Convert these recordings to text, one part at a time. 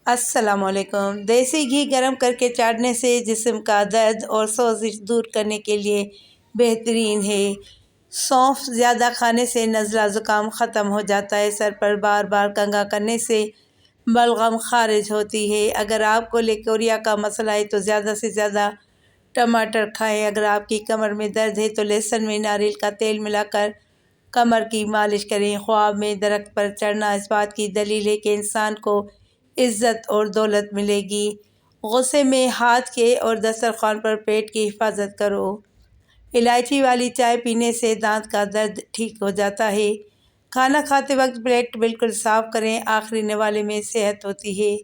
السلام علیکم۔ دیسی گھی گرم کر کے چاٹنے سے جسم کا درد اور سوزش دور کرنے کے لیے بہترین ہے۔ سونف زیادہ کھانے سے نزلہ زکام ختم ہو جاتا ہے۔ سر پر بار بار کنگھا کرنے سے بلغم خارج ہوتی ہے۔ اگر آپ کو لیکوریا کا مسئلہ ہے تو زیادہ سے زیادہ ٹماٹر کھائیں۔ اگر آپ کی کمر میں درد ہے تو لہسن میں ناریل کا تیل ملا کر کمر کی مالش کریں۔ خواب میں درخت پر چڑھنا اس بات کی دلیل ہے کہ انسان کو عزت اور دولت ملے گی۔ غصے میں ہاتھ کے اور دسترخوان پر پیٹ کی حفاظت کرو۔ الائچی والی چائے پینے سے دانت کا درد ٹھیک ہو جاتا ہے۔ کھانا کھاتے وقت پلیٹ بالکل صاف کریں، آخری نوالے میں صحت ہوتی ہے۔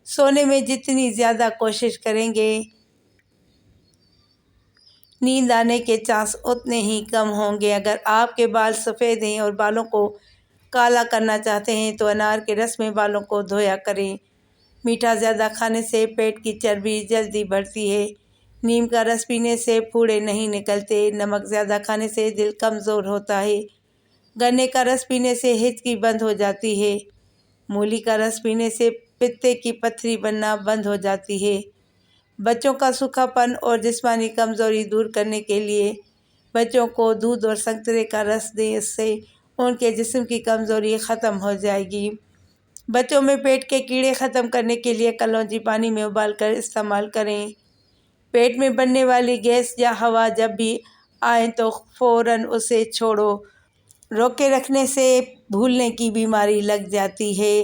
سونے میں جتنی زیادہ کوشش کریں گے نیند آنے کے چانس اتنے ہی کم ہوں گے۔ اگر آپ کے بال سفید ہیں اور بالوں کو کالا کرنا چاہتے ہیں تو انار کے رس میں بالوں کو دھویا کریں۔ میٹھا زیادہ کھانے سے پیٹ کی چربی جلدی بڑھتی ہے۔ نیم کا رس پینے سے پھوڑے نہیں نکلتے۔ نمک زیادہ کھانے سے دل کمزور ہوتا ہے۔ گنے کا رس پینے سے ہچکی بند ہو جاتی ہے۔ مولی کا رس پینے سے پتے کی پتھری بننا بند ہو جاتی ہے۔ بچوں کا سوکھا پن اور جسمانی کمزوری دور کرنے کے لیے بچوں کو دودھ اور سنترے کا رس دیں، اس سے ان کے جسم کی کمزوری ختم ہو جائے گی۔ بچوں میں پیٹ کے کیڑے ختم کرنے کے لیے کلونجی پانی میں ابال کر استعمال کریں۔ پیٹ میں بننے والی گیس یا ہوا جب بھی آئے تو فوراً اسے چھوڑو۔ روکے رکھنے سے بھولنے کی بیماری لگ جاتی ہے۔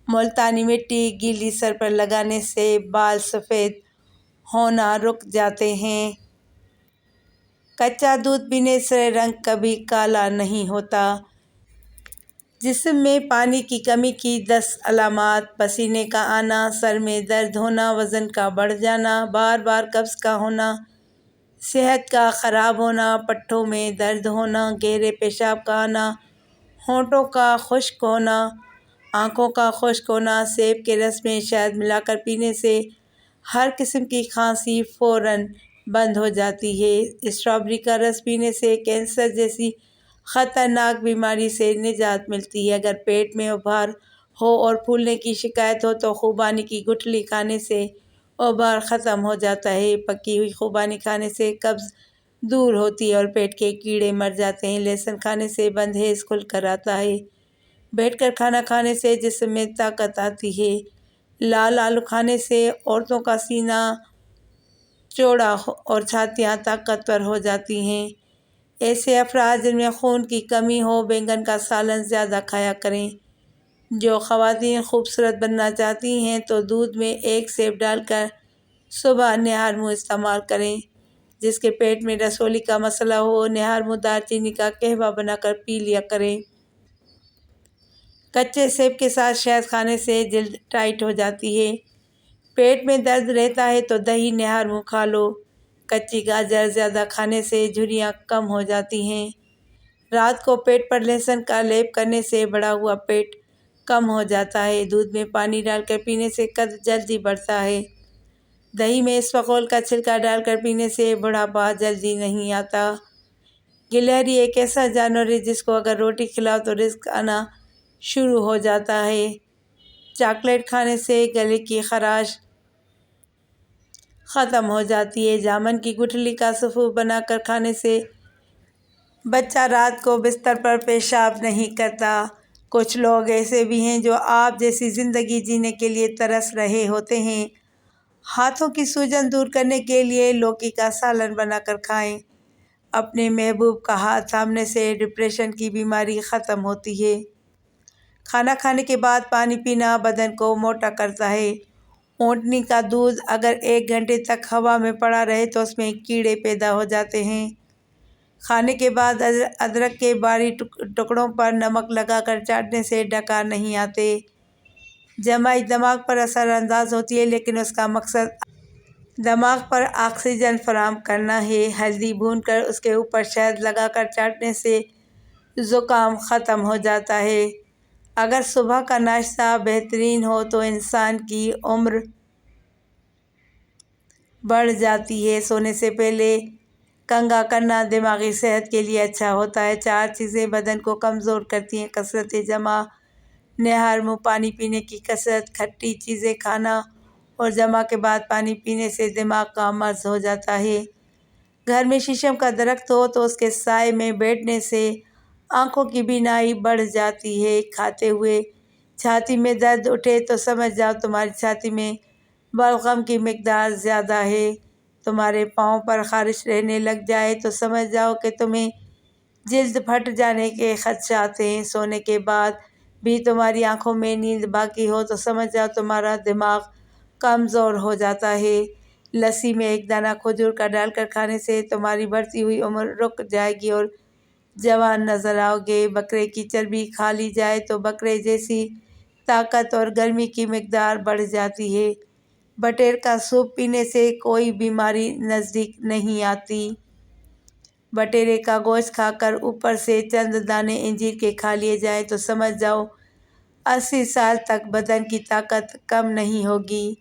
ملتانی مٹی گیلی سر پر لگانے سے بال سفید ہونا رک جاتے ہیں۔ کچا دودھ پینے سے رنگ کبھی کالا نہیں ہوتا۔ جسم میں پانی کی کمی کی 10 علامات: پسینے کا آنا، سر میں درد ہونا، وزن کا بڑھ جانا، بار بار قبض کا ہونا، صحت کا خراب ہونا، پٹھوں میں درد ہونا، گہرے پیشاب کا آنا، ہونٹوں کا خشک ہونا، آنکھوں کا خشک ہونا۔ سیب کے رس میں شہد ملا کر پینے سے ہر قسم کی کھانسی فوراً بند ہو جاتی ہے۔ اسٹرابیری کا رس پینے سے کینسر جیسی خطرناک بیماری سے نجات ملتی ہے۔ اگر پیٹ میں ابھار ہو اور پھولنے کی شکایت ہو تو خوبانی کی گٹھلی کھانے سے ابھار ختم ہو جاتا ہے۔ پکی ہوئی خوبانی کھانے سے قبض دور ہوتی ہے اور پیٹ کے کیڑے مر جاتے ہیں۔ لہسن کھانے سے بندہیز کھل کر آتا ہے۔ بیٹھ کر کھانا کھانے سے جسم میں طاقت آتی ہے۔ لال آلو کھانے سے عورتوں کا سینہ چوڑا اور چھاتیاں طاقتور ہو جاتی ہیں۔ ایسے افراد جن میں خون کی کمی ہو بینگن کا سالن زیادہ کھایا کریں۔ جو خواتین خوبصورت بننا چاہتی ہیں تو دودھ میں 1 سیب ڈال کر صبح نہار منہ استعمال کریں۔ جس کے پیٹ میں رسولی کا مسئلہ ہو نہار منہ دار چینی کا قہوہ بنا کر پی لیا کریں۔ کچے سیب کے ساتھ شہد کھانے سے جلد ٹائٹ ہو جاتی ہے۔ پیٹ میں درد رہتا ہے تو دہی نہار منہ کھا لو۔ کچی گاجر زیادہ کھانے سے جھریاں کم ہو جاتی ہیں۔ رات کو پیٹ پر لہسن کا لیپ کرنے سے بڑھا ہوا پیٹ کم ہو جاتا ہے۔ دودھ میں پانی ڈال کر پینے سے قد جلدی بڑھتا ہے۔ دہی میں اسفغول کا چھلکا ڈال کر پینے سے بڑھاپا جلدی نہیں آتا۔ گلہری ایک ایسا جانور ہے جس کو اگر روٹی کھلاؤ تو رزق آنا شروع ہو جاتا ہے۔ چاکلیٹ کھانے سے گلے کی خراش ختم ہو جاتی ہے۔ جامن کی گٹھلی کا سفو بنا کر کھانے سے بچہ رات کو بستر پر پیشاب نہیں کرتا۔ کچھ لوگ ایسے بھی ہیں جو آپ جیسی زندگی جینے کے لیے ترس رہے ہوتے ہیں۔ ہاتھوں کی سوجن دور کرنے کے لیے لوکی کا سالن بنا کر کھائیں۔ اپنے محبوب کا ہاتھ تھامنے سے ڈپریشن کی بیماری ختم ہوتی ہے۔ کھانا کھانے کے بعد پانی پینا بدن کو موٹا کرتا ہے۔ اونٹنی کا دودھ اگر 1 گھنٹے تک ہوا میں پڑا رہے تو اس میں کیڑے پیدا ہو جاتے ہیں۔ کھانے کے بعد ادرک کے باریک ٹکڑوں پر نمک لگا کر چاٹنے سے ڈکار نہیں آتے۔ جمائی دماغ پر اثر انداز ہوتی ہے لیکن اس کا مقصد دماغ پر آکسیجن فراہم کرنا ہے۔ ہلدی بھون کر اس کے اوپر شہد لگا کر چاٹنے سے زکام ختم ہو جاتا ہے۔ اگر صبح کا ناشتہ بہترین ہو تو انسان کی عمر بڑھ جاتی ہے۔ سونے سے پہلے کنگھا کرنا دماغی صحت کے لیے اچھا ہوتا ہے۔ 4 چیزیں بدن کو کمزور کرتی ہیں: کثرت جمع، نہار منہ پانی پینے کی کثرت، کھٹی چیزیں کھانا اور جمع کے بعد پانی پینے سے دماغ کا مرض ہو جاتا ہے۔ گھر میں شیشم کا درخت ہو تو اس کے سائے میں بیٹھنے سے آنکھوں کی بینائی بڑھ جاتی ہے۔ کھاتے ہوئے چھاتی میں درد اٹھے تو سمجھ جاؤ تمہاری چھاتی میں بلغم کی مقدار زیادہ ہے۔ تمہارے پاؤں پر خارش رہنے لگ جائے تو سمجھ جاؤ کہ تمہیں جلد پھٹ جانے کے خدشات ہیں۔ سونے کے بعد بھی تمہاری آنکھوں میں نیند باقی ہو تو سمجھ جاؤ تمہارا دماغ کمزور ہو جاتا ہے۔ لسی میں ایک دانہ کھجور کا ڈال کر کھانے سے تمہاری بڑھتی ہوئی عمر رک جائے گی اور جوان نظر آؤ گے۔ بکرے کی چربی کھا لی جائے تو بکرے جیسی طاقت اور گرمی کی مقدار بڑھ جاتی ہے۔ بٹیر کا سوپ پینے سے کوئی بیماری نزدیک نہیں آتی۔ بٹیرے کا گوشت کھا کر اوپر سے چند دانے انجیر کے کھا لیے جائیں تو سمجھ جاؤ 80 سال تک بدن کی طاقت کم نہیں ہوگی۔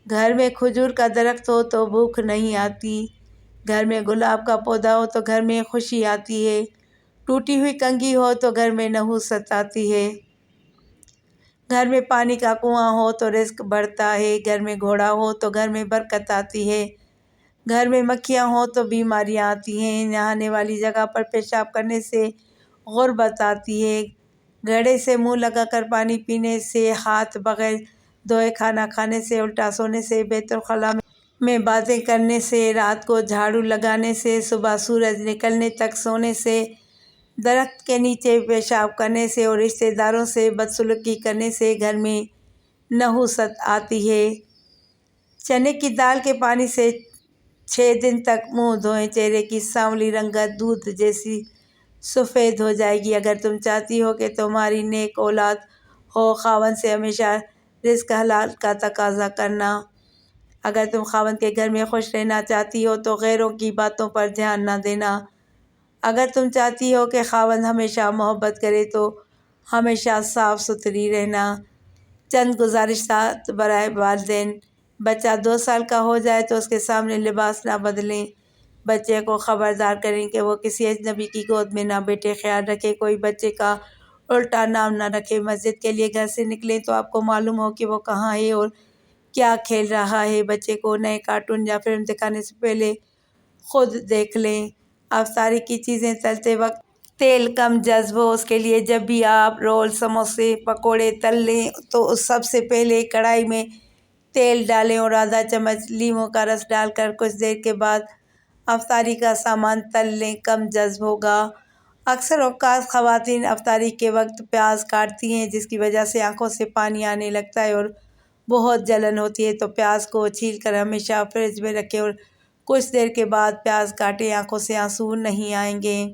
گھر میں کھجور کا درخت ہو تو بھوک نہیں آتی۔ گھر میں گلاب کا پودا ہو تو گھر میں خوشی آتی ہے۔ ٹوٹی ہوئی کنگھی ہو تو گھر میں نحوست آتی ہے۔ گھر میں پانی کا کنواں ہو تو رزق بڑھتا ہے۔ گھر میں گھوڑا ہو تو گھر میں برکت آتی ہے۔ گھر میں مکھیاں ہوں تو بیماریاں آتی ہیں۔ نہانے والی جگہ پر پیشاب کرنے سے غربت آتی ہے۔ گھڑے سے منہ لگا کر پانی پینے سے، ہاتھ بغیر دھوئے کھانا کھانے سے، الٹا سونے سے، بیت الخلاء میں باتیں کرنے سے، رات کو جھاڑو لگانے سے، صبح سورج نکلنے تک سونے سے، درخت کے نیچے پیشاب کرنے سے اور رشتہ داروں سے بدسلوکی کرنے سے گھر میں نحوست آتی ہے۔ چنے کی دال کے پانی سے 6 دن تک منہ دھوئیں، چہرے کی سانولی رنگت دودھ جیسی سفید ہو جائے گی۔ اگر تم چاہتی ہو کہ تمہاری نیک اولاد ہو، خاوند سے ہمیشہ رزق حلال کا تقاضا کرنا۔ اگر تم خاوند کے گھر میں خوش رہنا چاہتی ہو تو غیروں کی باتوں پر دھیان نہ دینا۔ اگر تم چاہتی ہو کہ خاوند ہمیشہ محبت کرے تو ہمیشہ صاف ستھری رہنا۔ چند گزارشات برائے والدین: بچہ 2 سال کا ہو جائے تو اس کے سامنے لباس نہ بدلیں۔ بچے کو خبردار کریں کہ وہ کسی اجنبی کی گود میں نہ بیٹھے۔ خیال رکھیں کوئی بچے کا الٹا نام نہ رکھے۔ مسجد کے لیے گھر سے نکلیں تو آپ کو معلوم ہو کہ وہ کہاں ہے اور کیا کھیل رہا ہے۔ بچے کو نئے کارٹون یا فلم دکھانے سے پہلے خود دیکھ لیں۔ افطاری کی چیزیں تلتے وقت تیل کم جذب ہو، اس کے لیے جب بھی آپ رول، سموسے، پکوڑے تل لیں تو سب سے پہلے کڑھائی میں تیل ڈالیں اور آدھا چمچ لیموں کا رس ڈال کر کچھ دیر کے بعد افطاری کا سامان تل لیں، کم جذب ہوگا۔ اکثر اوقات خواتین افطاری کے وقت پیاز کاٹتی ہیں جس کی وجہ سے آنکھوں سے پانی آنے لگتا ہے اور بہت جلن ہوتی ہے، تو پیاز کو چھیل کر ہمیشہ فریج میں رکھیں اور کچھ دیر کے بعد پیاز کاٹیں، آنکھوں سے آنسو نہیں آئیں گے۔